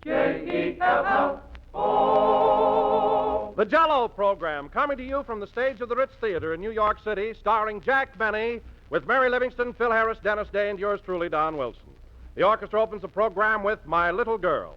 J-E-L-L-O. The Jell-O program, coming to you from the stage of the Ritz Theater in New York City, starring Jack Benny, with Mary Livingston, Phil Harris, Dennis Day, and yours truly, Don Wilson. The orchestra opens the program with My Little Girl.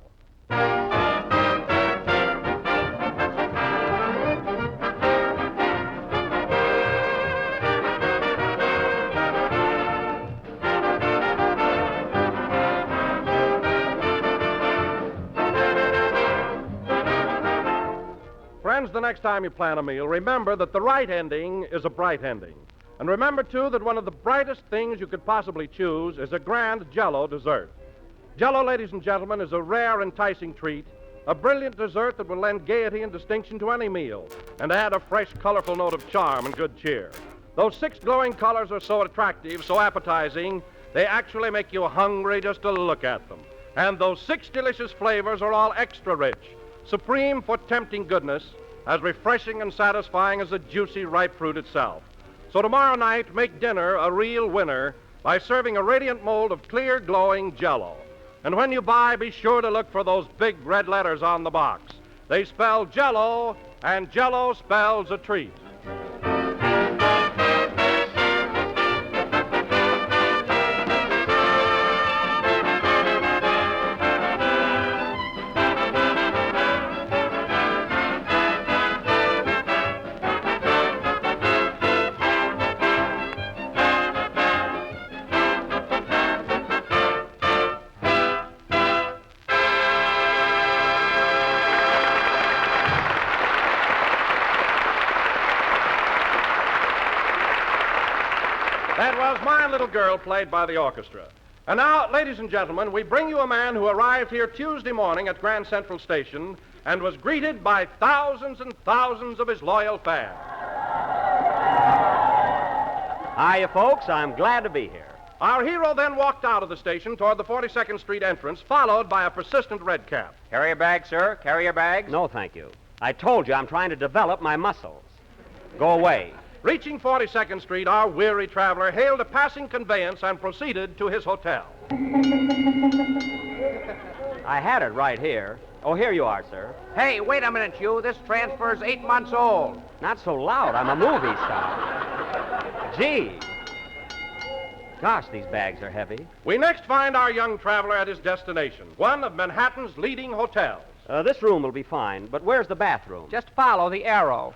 Friends, the next time you plan a meal, remember that the right ending is a bright ending. And remember, too, that one of the brightest things you could possibly choose is a grand Jell-O dessert. Jell-O, ladies and gentlemen, is a rare, enticing treat, a brilliant dessert that will lend gaiety and distinction to any meal and add a fresh, colorful note of charm and good cheer. Those 6 glowing colors are so attractive, so appetizing, they actually make you hungry just to look at them. And those 6 delicious flavors are all extra rich, supreme for tempting goodness, as refreshing and satisfying as the juicy, ripe fruit itself. So tomorrow night, make dinner a real winner by serving a radiant mold of clear, glowing Jell-O. And when you buy, be sure to look for those big red letters on the box. They spell Jell-O, and Jell-O spells a treat. That was My Little Girl, played by the orchestra. And now, ladies and gentlemen, we bring you a man who arrived here Tuesday morning at Grand Central Station and was greeted by thousands and thousands of his loyal fans. Hiya, folks. I'm glad to be here. Our hero then walked out of the station toward the 42nd Street entrance, followed by a persistent redcap. Carry your bag, sir. Carry your bags. No, thank you. I told you I'm trying to develop my muscles. Go away. Reaching 42nd Street, our weary traveler hailed a passing conveyance and proceeded to his hotel. I had it right here. Oh, here you are, sir. Hey, wait a minute, you. This transfer's 8 months old. Not so loud. I'm a movie star. Gee. Gosh, these bags are heavy. We next find our young traveler at his destination, one of Manhattan's leading hotels. This room will be fine, but where's the bathroom? Just follow the arrow.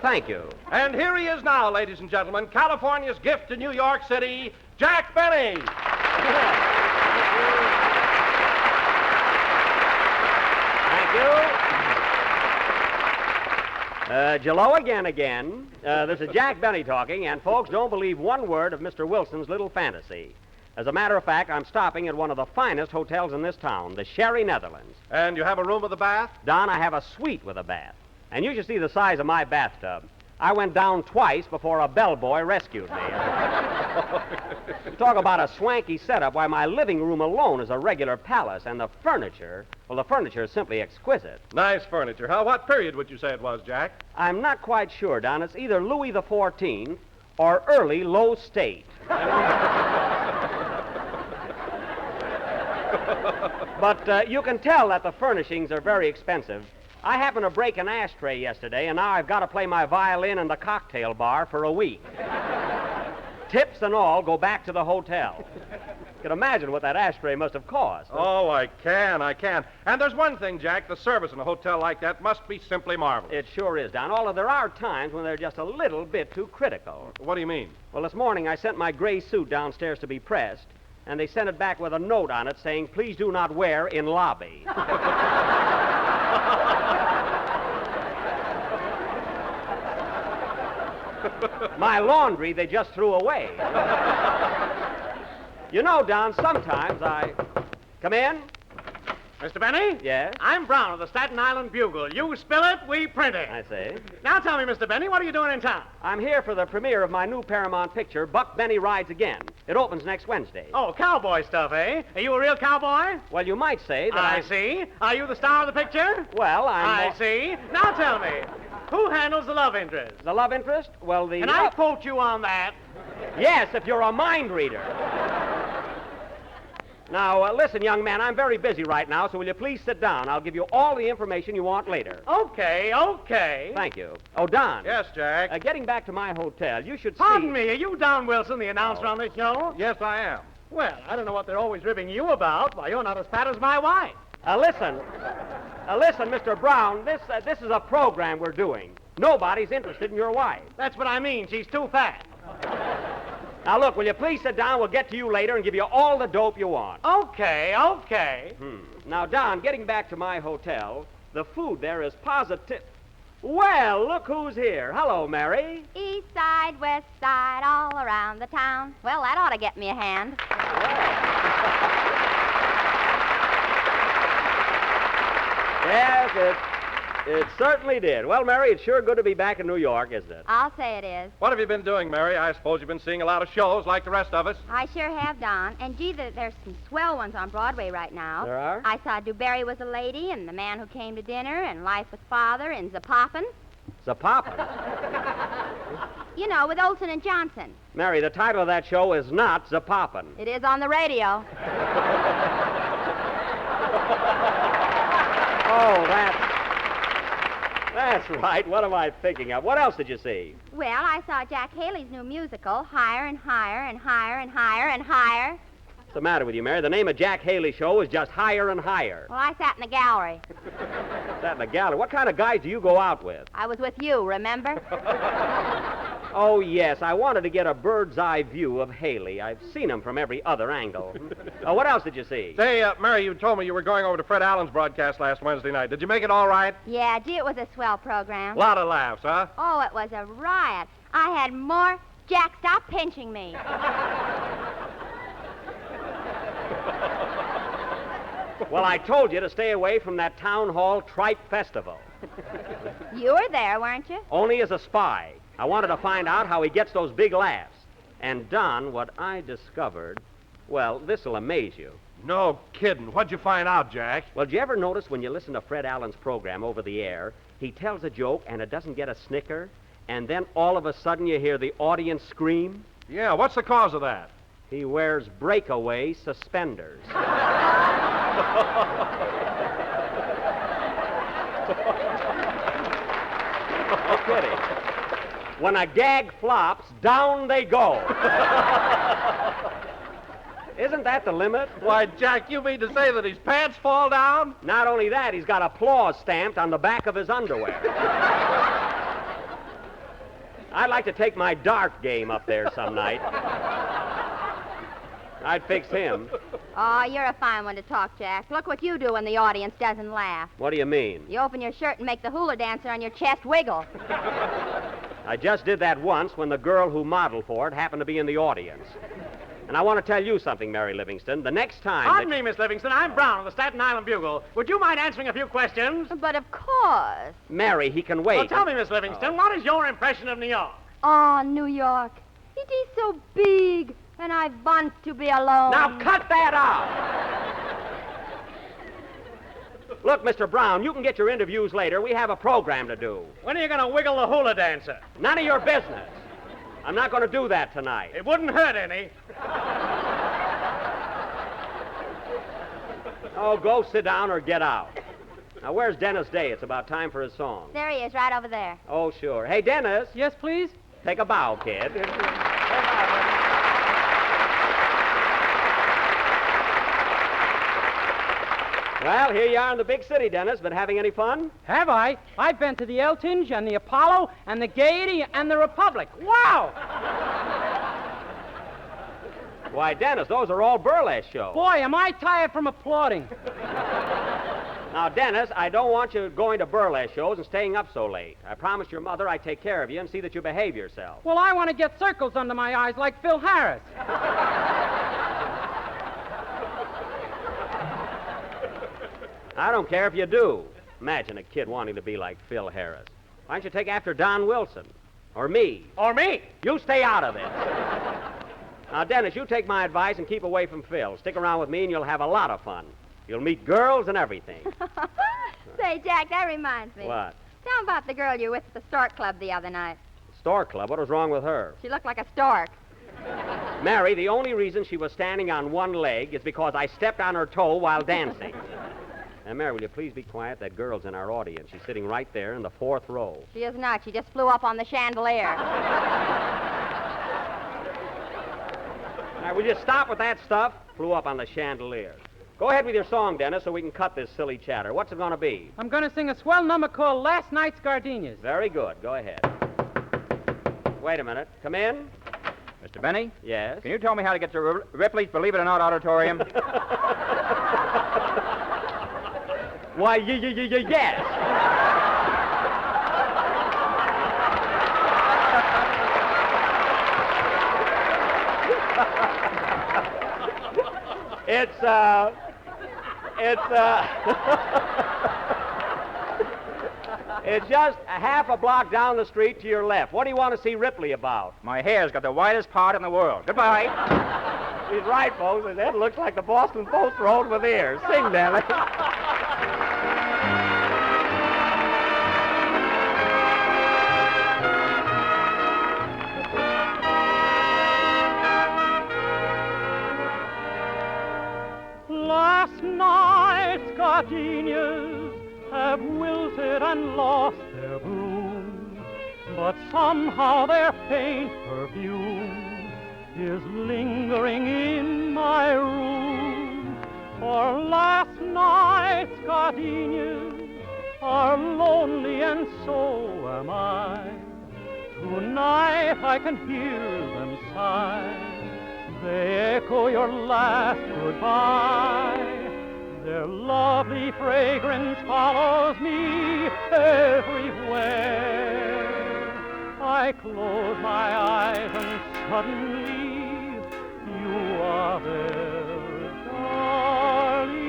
Thank you. And here he is now, ladies and gentlemen, California's gift to New York City, Jack Benny. Thank you. Jell-O again. This is Jack Benny talking, and folks, don't believe one word of Mr. Wilson's little fantasy. As a matter of fact, I'm stopping at one of the finest hotels in this town, the Sherry Netherlands. And you have a room with a bath? Don, I have a suite with a bath. And you should see the size of my bathtub. I went down twice before a bellboy rescued me. Talk about a swanky setup. Why, my living room alone is a regular palace, and the furniture is simply exquisite. Nice furniture. What period would you say it was, Jack? I'm not quite sure, Don. It's either Louis XIV or early low state. But you can tell that the furnishings are very expensive. I happened to break an ashtray yesterday, and now I've got to play my violin in the cocktail bar for a week. Tips and all go back to the hotel. You can imagine what that ashtray must have cost. Oh, I can. And there's one thing, Jack. The service in a hotel like that must be simply marvelous. It sure is, Don. Although there are times when they're just a little bit too critical. What do you mean? Well, this morning I sent my gray suit downstairs to be pressed, and they sent it back with a note on it saying, "Please do not wear in lobby." My laundry they just threw away. You know, Don, sometimes I... Come in? Mr. Benny? Yes? I'm Brown of the Staten Island Bugle. You spill it, we print it. I see. Now tell me, Mr. Benny, what are you doing in town? I'm here for the premiere of my new Paramount picture, Buck Benny Rides Again. It opens next Wednesday. Oh, cowboy stuff, eh? Are you a real cowboy? Well, you might say that I see. Are you the star of the picture? Well, I see. Now tell me, who handles the love interest? The love interest? Well, Can I quote you on that? Yes, if you're a mind reader. Now, listen, young man, I'm very busy right now, so will you please sit down? I'll give you all the information you want later. Okay. Thank you. Oh, Don. Yes, Jack. Getting back to my hotel, you should see... Pardon me, are you Don Wilson, the announcer on the show? Yes, I am. Well, I don't know what they're always ribbing you about. Why, you're not as fat as my wife. Listen, Mr. Brown, this is a program we're doing. Nobody's interested in your wife. That's what I mean. She's too fat. Now, look, will you please sit down? We'll get to you later and give you all the dope you want. Okay. Now, Don, getting back to my hotel, the food there is positive. Well, look who's here. Hello, Mary. East side, west side, all around the town. Well, that ought to get me a hand. Yes, it certainly did. Well, Mary, it's sure good to be back in New York, isn't it? I'll say it is. What have you been doing, Mary? I suppose you've been seeing a lot of shows like the rest of us. I sure have, Don. And gee, there's some swell ones on Broadway right now. There are? I saw Dewberry Was a Lady and The Man Who Came to Dinner and Life with Father and Zapoppin'. Zapoppin'. You know, with Olson and Johnson. Mary, the title of that show is not Zapoppin'. It is on the radio. Oh, that's right. What am I thinking of? What else did you see? Well, I saw Jack Haley's new musical, Higher and Higher and Higher and Higher and Higher. What's the matter with you, Mary? The name of Jack Haley's show is just Higher and Higher. Well, I sat in the gallery. Sat in the gallery. What kind of guys do you go out with? I was with you, remember? Oh, yes. I wanted to get a bird's eye view of Haley. I've seen him from every other angle. What else did you see? Say, Mary, you told me you were going over to Fred Allen's broadcast last Wednesday night. Did you make it all right? Yeah, gee, it was a swell program. Lot of laughs, huh? Oh, it was a riot. I had more... Jack, stop pinching me. Well, I told you to stay away from that town hall tripe festival. You were there, weren't you? Only as a spy. I wanted to find out how he gets those big laughs. And, Don, what I discovered, well, this'll amaze you. No kidding. What'd you find out, Jack? Well, did you ever notice when you listen to Fred Allen's program over the air, he tells a joke and it doesn't get a snicker, and then all of a sudden you hear the audience scream? Yeah, what's the cause of that? He wears breakaway suspenders. No kidding. When a gag flops, down they go. Isn't that the limit? Why, Jack, you mean to say that his pants fall down? Not only that, he's got applause stamped on the back of his underwear. I'd like to take my dart game up there some night. I'd fix him. Oh, you're a fine one to talk, Jack. Look what you do when the audience doesn't laugh. What do you mean? You open your shirt and make the hula dancer on your chest wiggle. I just did that once when the girl who modeled for it happened to be in the audience. And I want to tell you something, Mary Livingston. The next time... Pardon me, Miss Livingston. I'm Brown of the Staten Island Bugle. Would you mind answering a few questions? But of course. Mary, he can wait. Well, tell me, Miss Livingston, what is your impression of New York? Oh, New York. It is so big, and I want to be alone. Now cut that out! Look, Mr. Brown, you can get your interviews later. We have a program to do. When are you going to wiggle the hula dancer? None of your business. I'm not going to do that tonight. It wouldn't hurt any. Oh, go sit down or get out. Now, where's Dennis Day? It's about time for his song. There he is, right over there. Oh, sure. Hey, Dennis. Yes, please? Take a bow, kid. Well, here you are in the big city, Dennis. Been having any fun? Have I? I've been to the Eltinge and the Apollo and the Gaiety and the Republic. Wow! Why, Dennis, those are all burlesque shows. Boy, am I tired from applauding. Now, Dennis, I don't want you going to burlesque shows and staying up so late. I promised your mother I'd take care of you and see that you behave yourself. Well, I want to get circles under my eyes like Phil Harris. I don't care if you do. Imagine a kid wanting to be like Phil Harris. Why don't you take after Don Wilson? Or me? Or me? You stay out of this. Now, Dennis, you take my advice and keep away from Phil. Stick around with me and you'll have a lot of fun. You'll meet girls and everything. Say, Jack, that reminds me. What? Tell 'em about the girl you were with at the Stork Club the other night. Stork Club? What was wrong with her? She looked like a stork. Mary, the only reason she was standing on one leg is because I stepped on her toe while dancing. Now, Mary, will you please be quiet? That girl's in our audience. She's sitting right there in the 4th row. She is not. She just flew up on the chandelier. Now, will you stop with that stuff? Flew up on the chandelier. Go ahead with your song, Dennis, so we can cut this silly chatter. What's it going to be? I'm going to sing a swell number called Last Night's Gardenias. Very good. Go ahead. Wait a minute. Come in. Mr. Benny? Yes? Can you tell me how to get to Ripley's Believe It or Not Auditorium? Why, yes. It's just a half a block down the street to your left. What do you want to see Ripley about? My hair's got the widest part in the world. Goodbye. He's right, folks. His head looks like the Boston Post Road with ears. Sing, Dennis. Last night's gardenias have wilted and lost their bloom, but somehow their faint perfume is lingering in my room. For last night's gardenias are lonely, and so am I. Tonight I can hear them sigh. They echo your last goodbye. Their lovely fragrance follows me everywhere. I close my eyes and suddenly you are there, darling.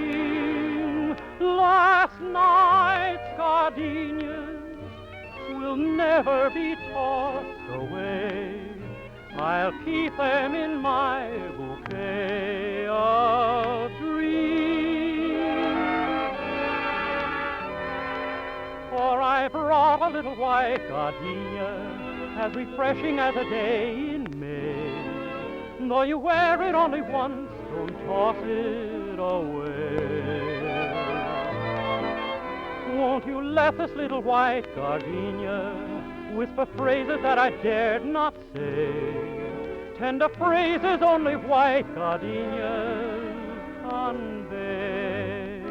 Last night's gardenias will never be tossed away. I'll keep them in my bouquet of dreams. For I brought a little white gardenia, as refreshing as a day in May. Though you wear it only once, don't toss it away. Won't you let this little white gardenia whisper phrases that I dared not say? Tender phrases only white gardenias convey.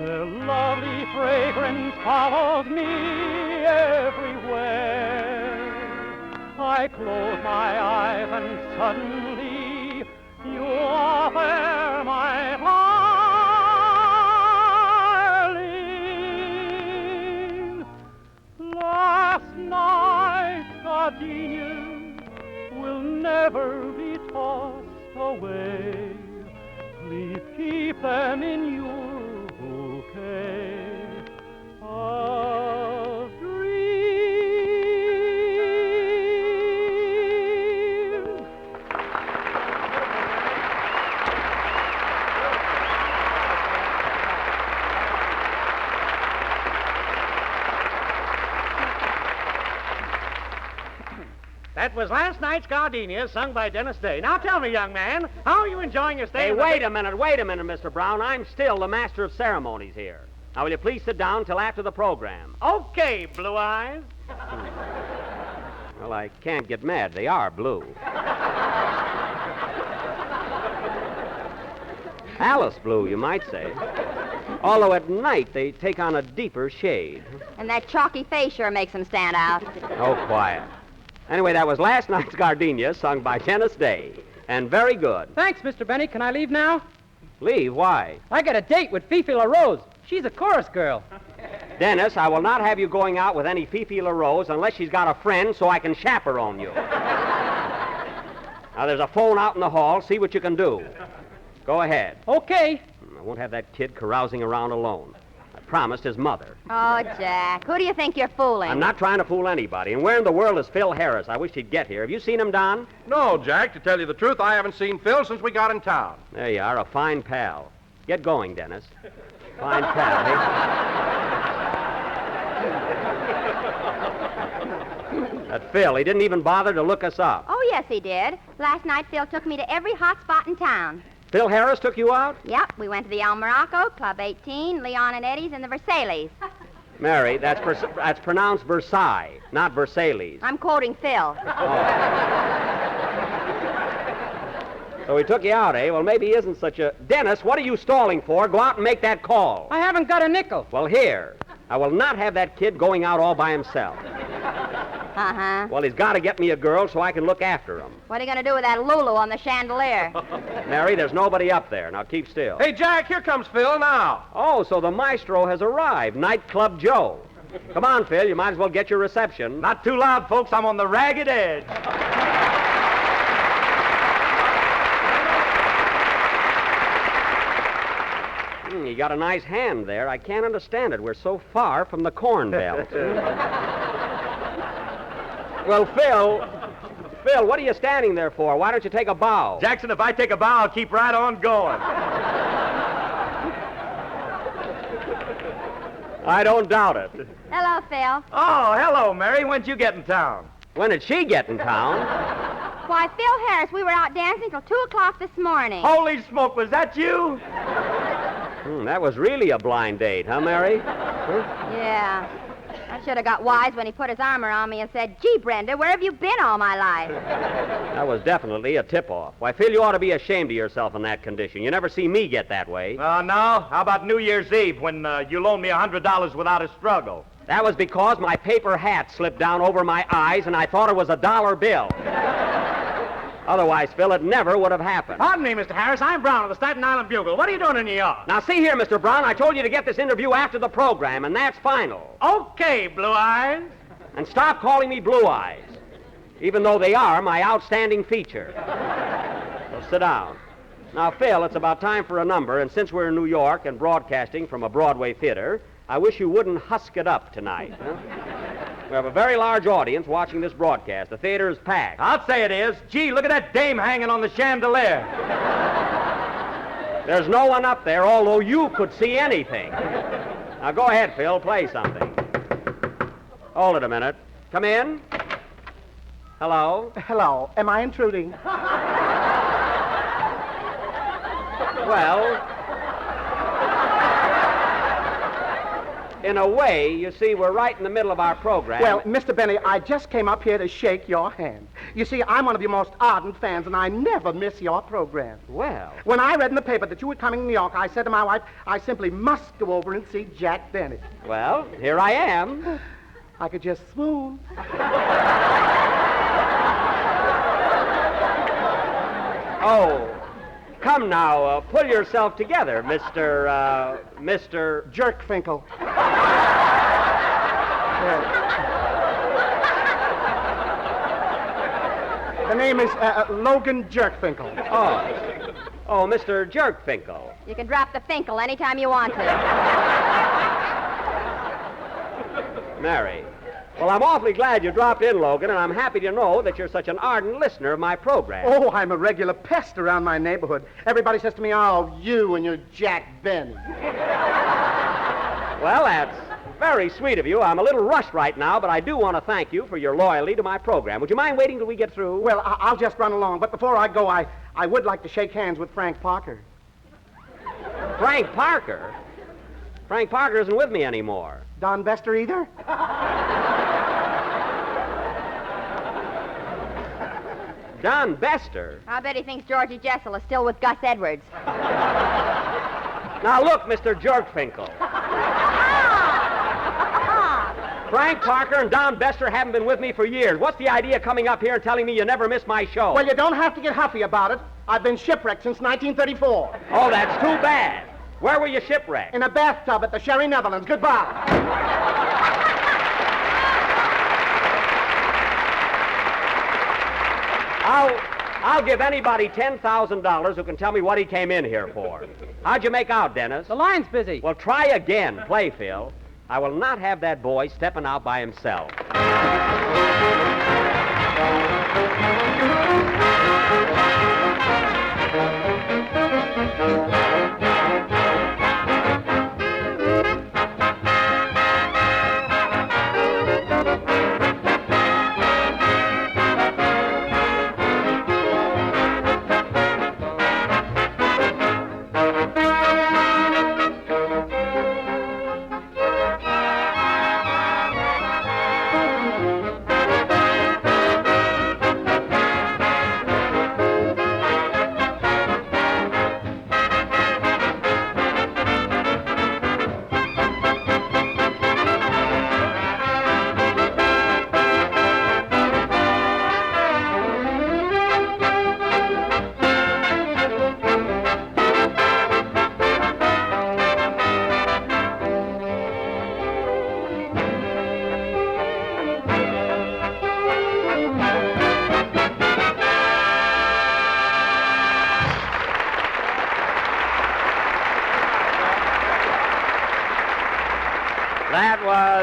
Their lovely fragrance follows me everywhere. I close my eyes and suddenly you are there, my darling. Last night's gardenias will never be tossed away. Please keep them in your bouquet of dreams. That was Last Night's Gardenia, sung by Dennis Day. Now tell me, young man, how are you enjoying your stay? Hey, wait a minute, Mr. Brown. I'm still the master of ceremonies here. Now, will you please sit down till after the program? Okay, Blue Eyes. Well, I can't get mad. They are blue. Alice blue, you might say. Although at night they take on a deeper shade. And that chalky face sure makes him stand out. Oh, quiet. Anyway, that was Last Night's Gardenia, sung by Dennis Day. And very good. Thanks, Mr. Benny. Can I leave now? Leave? Why? I got a date with Fifi LaRose. She's a chorus girl. Dennis, I will not have you going out with any Fifi LaRose unless she's got a friend so I can chaperone you. Now, there's a phone out in the hall. See what you can do. Go ahead. Okay. I won't have that kid carousing around alone. I promised his mother. Oh, Jack, who do you think you're fooling? I'm not trying to fool anybody. And where in the world is Phil Harris? I wish he'd get here. Have you seen him, Don? No, Jack, to tell you the truth, I haven't seen Phil since we got in town. There you are, a fine pal. Get going, Dennis. Fine pal, eh? That Phil, he didn't even bother to look us up. Oh, yes, he did. Last night, Phil took me to every hot spot in town. Phil Harris took you out? Yep, we went to the El Morocco, Club 18, Leon and Eddie's, and the Versailles. Mary, that's pronounced Versailles, not Versailles. I'm quoting Phil. So he took you out, eh? Well, maybe he isn't such a... Dennis, what are you stalling for? Go out and make that call. I haven't got a nickel. Well, here. I will not have that kid going out all by himself. Uh-huh. Well, he's got to get me a girl so I can look after him. What are you going to do with that Lulu on the chandelier? Mary, there's nobody up there. Now keep still. Hey, Jack, here comes Phil now. Oh, so the maestro has arrived. Nightclub Joe. Come on, Phil. You might as well get your reception. Not too loud, folks. I'm on the ragged edge. You got a nice hand there. I can't understand it. We're so far from the corn belt. Well, Phil, what are you standing there for? Why don't you take a bow? Jackson, if I take a bow, I'll keep right on going. I don't doubt it. Hello, Phil. Oh, hello, Mary. When'd you get in town? When did she get in town? Why, Phil Harris, we were out dancing till 2 o'clock this morning. Holy smoke, was that you? That was really a blind date, huh, Mary? Yeah. I should have got wise when he put his arm around me and said, "Gee, Brenda, where have you been all my life?" That was definitely a tip-off. Why, Phil, you ought to be ashamed of yourself in that condition. You never see me get that way. No. How about New Year's Eve when you loaned me $100 without a struggle? That was because my paper hat slipped down over my eyes and I thought it was a dollar bill. Otherwise, Phil, it never would have happened. Pardon me, Mr. Harris. I'm Brown of the Staten Island Bugle. What are you doing in New York? Now, see here, Mr. Brown, I told you to get this interview after the program, and that's final. Okay, Blue Eyes. And stop calling me Blue Eyes, even though they are my outstanding feature. So sit down. Now, Phil, it's about time for a number, and since we're in New York and broadcasting from a Broadway theater, I wish you wouldn't husk it up tonight. Huh? We have a very large audience watching this broadcast. The theater is packed. I'll say it is. Gee, look at that dame hanging on the chandelier. There's no one up there, although you could see anything. Now, go ahead, Phil. Play something. Hold it a minute. Come in. Hello? Hello. Am I intruding? Well, in a way, you see, we're right in the middle of our program. Well, Mr. Benny, I just came up here to shake your hand. You see, I'm one of your most ardent fans, and I never miss your program. Well, When I read in the paper that you were coming to New York, I said to my wife, I simply must go over and see Jack Benny. well, here I am. I could just swoon. Oh, come now, pull yourself together, Mr. Jerkfinkel. The name is Logan Jerkfinkel. Oh, Mr. Jerkfinkel. You can drop the Finkel anytime you want to. Mary. Well, I'm awfully glad you dropped in, Logan, and I'm happy to know that you're such an ardent listener of my program. Oh, I'm a regular pest around my neighborhood. Everybody says to me, "Oh, you and your Jack Benny." Well, that's very sweet of you. I'm a little rushed right now, but I do want to thank you for your loyalty to my program. Would you mind waiting till we get through? Well, I'll just run along. But before I go, I would like to shake hands with Frank Parker. Frank Parker? Frank Parker isn't with me anymore. Don Bester either? Don Bester? I bet he thinks Georgie Jessel is still with Gus Edwards. Now, look, Mr. Jerkfinkel. Frank Parker and Don Bester haven't been with me for years. What's the idea of coming up here and telling me you never miss my show? Well, you don't have to get huffy about it. I've been shipwrecked since 1934. Oh, that's too bad. Where were you shipwrecked? In a bathtub at the Sherry Netherlands. Goodbye. I'll give anybody $10,000 who can tell me what he came in here for. How'd you make out, Dennis? The line's busy. Well, try again. Play, Phil. I will not have that boy stepping out by himself.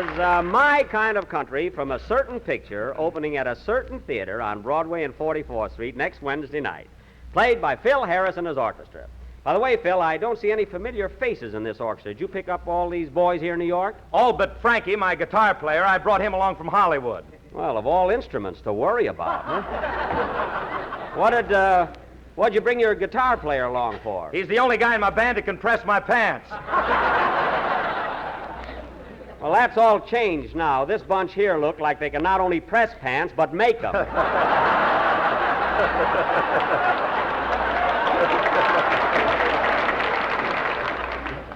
was My Kind of Country from a certain picture opening at a certain theater on Broadway and 44th Street next Wednesday night, played by Phil Harris and his orchestra. By the way, Phil, I don't see any familiar faces in this orchestra. Did you pick up all these boys here in New York? All but Frankie, my guitar player. I brought him along from Hollywood. Well, of all instruments to worry about, huh? What'd you bring your guitar player along for? He's the only guy in my band that can press my pants. Well, that's all changed now. This bunch here look like they can not only press pants, but make them.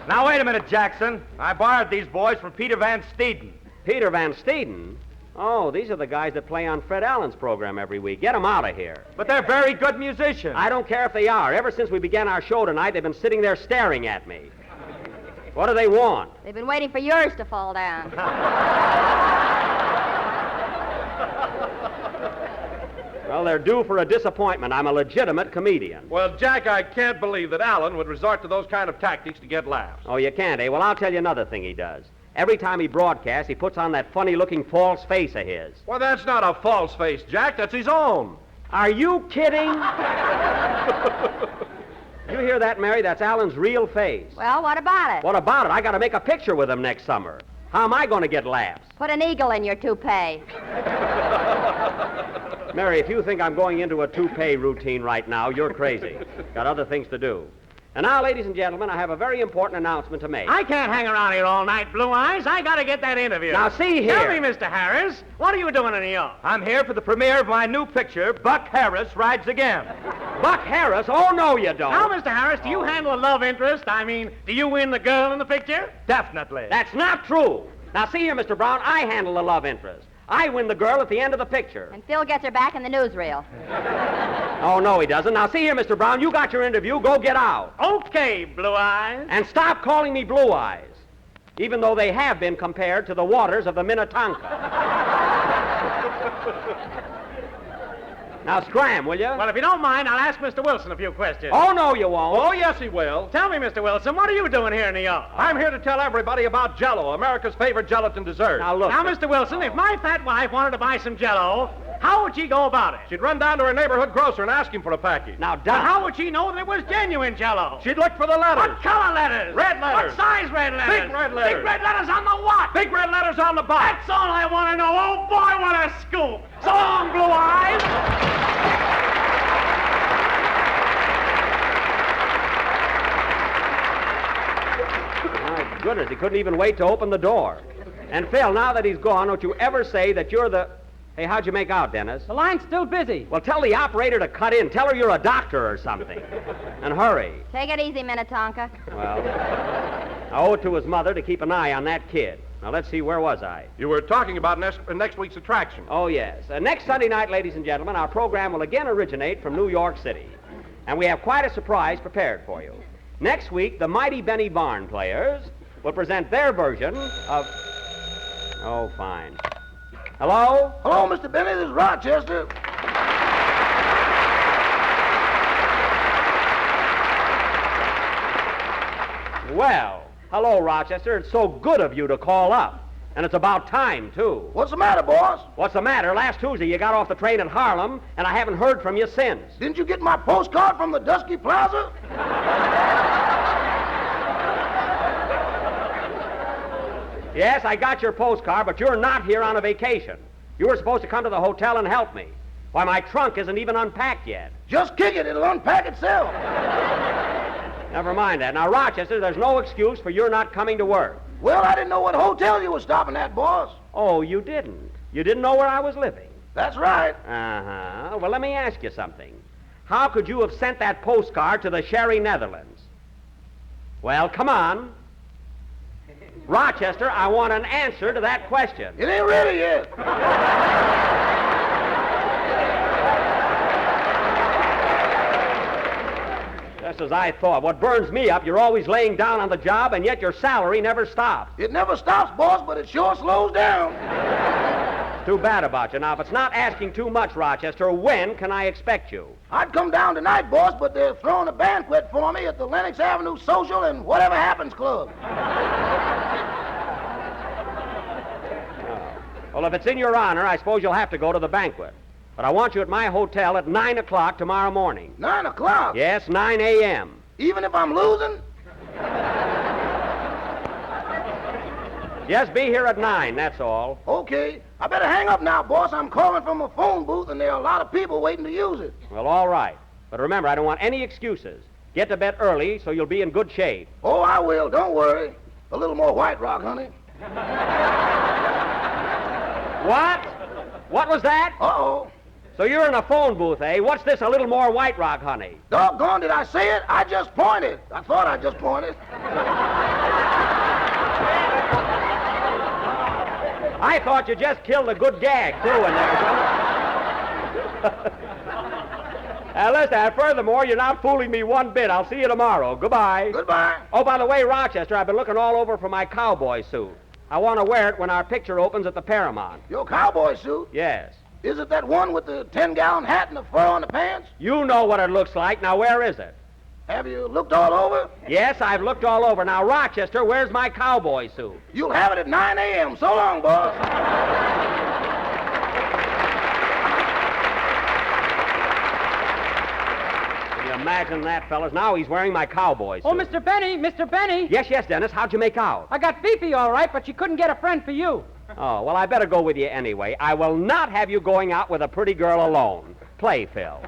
Now, wait a minute, Jackson. I borrowed these boys from Peter Van Steeden. Peter Van Steeden? Oh, these are the guys that play on Fred Allen's program every week. Get them out of here. But they're very good musicians. I don't care if they are. Ever since we began our show tonight, they've been sitting there staring at me. What do they want? They've been waiting for yours to fall down. Well, they're due for a disappointment. I'm a legitimate comedian. Well, Jack, I can't believe that Allen would resort to those kind of tactics to get laughs. Oh, you can't, eh? Well, I'll tell you another thing he does. Every time he broadcasts, he puts on that funny-looking false face of his. Well, that's not a false face, Jack. That's his own. Are you kidding? You hear that, Mary? That's Alan's real face. Well, what about it? What about it? I got to make a picture with him next summer. How am I going to get laughs? Put an eagle in your toupee. Mary, if you think I'm going into a toupee routine right now, you're crazy. Got other things to do. And now, ladies and gentlemen, I have a very important announcement to make. I can't hang around here all night, Blue Eyes. I got to get that interview. Now, see here. Tell me, Mr. Harris, what are you doing in New York? I'm here for the premiere of my new picture, Buck Harris Rides Again. Buck Harris? Oh, no, you don't. Now, Mr. Harris, do you handle a love interest? I mean, do you win the girl in the picture? Definitely. That's not true. Now, see here, Mr. Brown, I handle the love interest. I win the girl at the end of the picture. And Phil gets her back in the newsreel. Oh, no, he doesn't. Now, see here, Mr. Brown, you got your interview. Go get out. Okay, Blue Eyes. And stop calling me Blue Eyes, even though they have been compared to the waters of the Minnetonka. Now, scram, will you? Well, if you don't mind, I'll ask Mr. Wilson a few questions. Oh, no, you won't. Oh, yes, he will. Tell me, Mr. Wilson, what are you doing here in New York? I'm here to tell everybody about Jell-O, America's favorite gelatin dessert. Now, look. Now, Mr. Wilson, if my fat wife wanted to buy some Jell-O, how would she go about it? She'd run down to her neighborhood grocer and ask him for a package. Now, But Doc. how would she know that it was genuine Jell-O? She'd look for the letters. What color letters? Red letters. What size red letters? Big red letters. Big red letters on the what? Big red letters on the box. That's all I want to know. Oh, boy, what a scoop. So long, Blue Eyes. My goodness, he couldn't even wait to open the door. And, Phil, now that he's gone, don't you ever say that you're the... Hey, how'd you make out, Dennis? The line's still busy. Well, tell the operator to cut in. Tell her you're a doctor or something. And hurry. Take it easy, Minnetonka. Well, I owe it to his mother to keep an eye on that kid. Now, let's see, where was I? You were talking about next week's attraction. Oh, yes. Next Sunday night, ladies and gentlemen, our program will again originate from New York City. And we have quite a surprise prepared for you. Next week, the mighty Benny Barn Players will present their version of... Oh, fine. Hello? Hello, Mr. Benny. This is Rochester. Well, hello, Rochester. It's so good of you to call up. And it's about time, too. What's the matter, boss? What's the matter? Last Tuesday, you got off the train at Harlem, and I haven't heard from you since. Didn't you get my postcard from the Dusky Plaza? Yes, I got your postcard, but you're not here on a vacation. You were supposed to come to the hotel and help me. Why, my trunk isn't even unpacked yet. Just kick it. It'll unpack itself. Never mind that. Now, Rochester, there's no excuse for your not coming to work. Well, I didn't know what hotel you were stopping at, boss. Oh, you didn't? You didn't know where I was living? That's right. Uh-huh. Well, let me ask you something. How could you have sent that postcard to the Sherry Netherlands? Well, come on. Rochester, I want an answer to that question. It ain't ready yet. Just as I thought. What burns me up, you're always laying down on the job, and yet your salary never stops. It never stops, boss, but it sure slows down. Too bad about you. Now, if it's not asking too much, Rochester, when can I expect you? I'd come down tonight, boss, but they're throwing a banquet for me at the Lenox Avenue Social and Whatever Happens Club. Well, if it's in your honor, I suppose you'll have to go to the banquet. But I want you at my hotel at 9 o'clock tomorrow morning. 9 o'clock? Yes, 9 a.m. Even if I'm losing? Just be here at 9, that's all. Okay. I better hang up now, boss. I'm calling from a phone booth, and there are a lot of people waiting to use it. Well, all right. But remember, I don't want any excuses. Get to bed early so you'll be in good shape. Oh, I will. Don't worry. A little more White Rock, honey. What? What was that? Uh-oh. So you're in a phone booth, eh? What's this, a little more White Rock, honey? Doggone, did I say it? I just pointed. I thought I just pointed. I thought you just killed a good gag, too, in there. Listen, furthermore, you're not fooling me one bit. I'll see you tomorrow. Goodbye. Goodbye. Oh, by the way, Rochester, I've been looking all over for my cowboy suit. I want to wear it when our picture opens at the Paramount. Your cowboy suit? Yes. Is it that one with the 10-gallon hat and the fur on the pants? You know what it looks like. Now, where is it? Have you looked all over? Yes, I've looked all over. Now, Rochester, where's my cowboy suit? You'll have it at 9 a.m. So long, boss. Can you imagine that, fellas? Now he's wearing my cowboy suit. Oh, Mr. Benny, Mr. Benny. Yes, Dennis. How'd you make out? I got Fifi all right, but she couldn't get a friend for you. Oh, well, I better go with you anyway. I will not have you going out with a pretty girl alone. Play, Phil.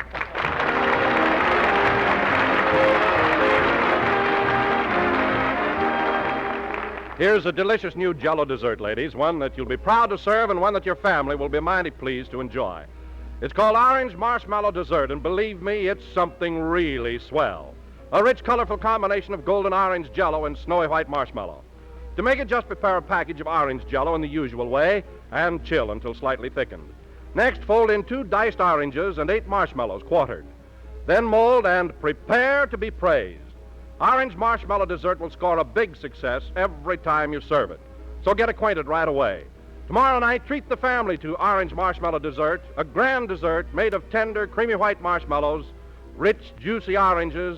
Here's a delicious new Jell-O dessert, ladies, one that you'll be proud to serve and one that your family will be mighty pleased to enjoy. It's called Orange Marshmallow Dessert, and believe me, it's something really swell. A rich, colorful combination of golden orange Jell-O and snowy white marshmallow. To make it, just prepare a package of orange Jell-O in the usual way and chill until slightly thickened. Next, fold in 2 diced oranges and 8 marshmallows quartered. Then mold and prepare to be praised. Orange Marshmallow Dessert will score a big success every time you serve it. So get acquainted right away. Tomorrow night, treat the family to Orange Marshmallow Dessert, a grand dessert made of tender, creamy white marshmallows, rich, juicy oranges,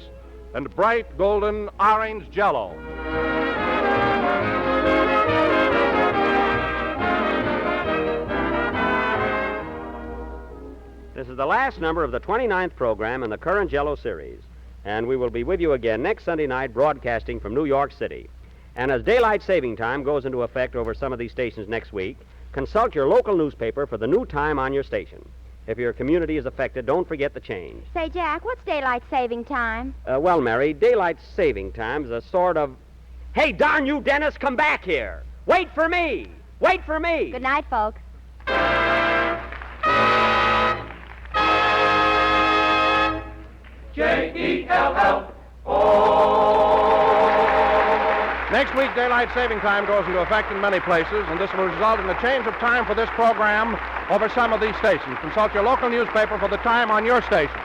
and bright, golden orange Jell-O. This is the last number of the 29th program in the current Jell-O series. And we will be with you again next Sunday night broadcasting from New York City. And as daylight saving time goes into effect over some of these stations next week, consult your local newspaper for the new time on your station. If your community is affected, don't forget the change. Say, Jack, what's daylight saving time? Well, Mary, daylight saving time is a sort of... Hey, darn you, Dennis, come back here. Wait for me. Wait for me. Good night, folks. J-E-L-L-O. Next week, daylight saving time goes into effect in many places, and this will result in a change of time for this program over some of these stations. Consult your local newspaper for the time on your station.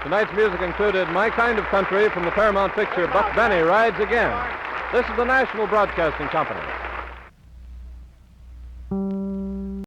Tonight's music included My Kind of Country from the Paramount picture Buck Benny Rides Again. This is the National Broadcasting Company.